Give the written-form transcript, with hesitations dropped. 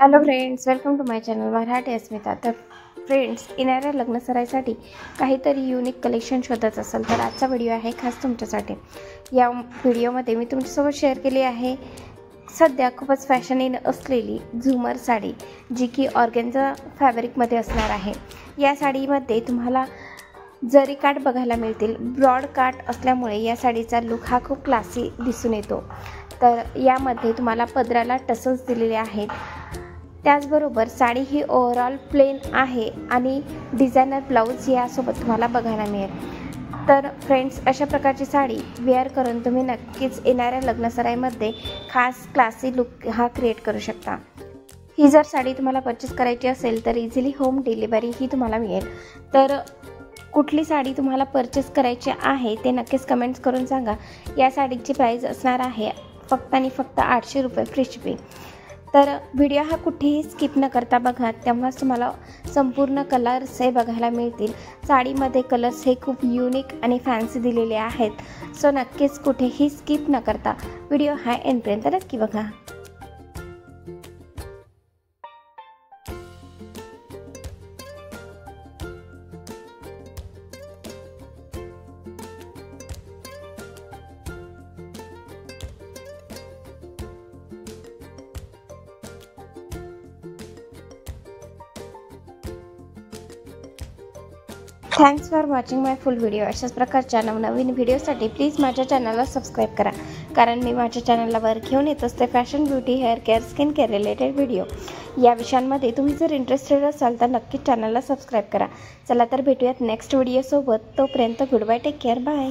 Hello friends, welcome to my channel Marathi Asmita. तर friends, येणाऱ्या लग्न सराईसाठी काहीतरी युनिक कलेक्शन शोधत असाल तर आजचा व्हिडिओ आहे खास तुमच्यासाठी। या व्हिडिओमध्ये मी तुमच्यासोबत शेअर केली आहे सध्या खूपच फॅशन इन असलेली झुमर साडी, जी की ऑर्गेन्झा फॅब्रिकमध्ये असणार आहे। या साडीमध्ये तुम्हाला जरी काठ बघायला मिळतील। ब्रॉड काठ असल्यामुळे या साडीचा लुक हा खूप क्लासी दिसून येतो। तर यामध्ये तुम्हाला पदराला टसल्स दिलेले आहेत। त्याचबरोबर साडी ही ओव्हरऑल प्लेन आहे आणि डिझायनर ब्लाऊज यासोबत तुम्हाला बघायला मिळेल। तर फ्रेंड्स, अशा प्रकारची साडी वेअर करून तुम्ही नक्कीच येणाऱ्या लग्नसराईमध्ये खास क्लासी लुक हा क्रिएट करू शकता। ही जर साडी तुम्हाला परचेस करायची असेल तर इझिली होम डिलिव्हरी ही तुम्हाला मिळेल। तर कुठली साडी तुम्हाला परचेस करायची आहे ते नक्कीच कमेंट्स करून सांगा। या साडीची प्राईस असणार आहे फक्त आणि फक्त 800 रुपये फ्री शिपिंग। तर व्हिडिओ हा कुठेही स्किप न करता बघा, तेव्हाच तुम्हाला संपूर्ण कलर्स हे बघायला मिळतील। साडीमध्ये कलर्स हे खूप युनिक आणि फॅन्सी दिलेले आहेत। सो नक्कीच कुठेही स्किप न करता व्हिडिओ हा एंडपर्यंत नक्की बघा। Thanks for watching my full video. अशाच प्रकारच्या नवनवीन व्हिडिओसाठी प्लीज माझ्या चॅनलला सबस्क्राईब करा, कारण मी माझ्या चॅनलला वर घेऊन येत असते fashion, beauty, hair care, skin care related video. या विषयांमध्ये तुम्ही जर इंटरेस्टेड असाल तर नक्कीच चॅनलला सबस्क्राईब करा। चला तर भेटूयात नेक्स्ट व्हिडिओसोबत। तोपर्यंत good bye, take care, bye.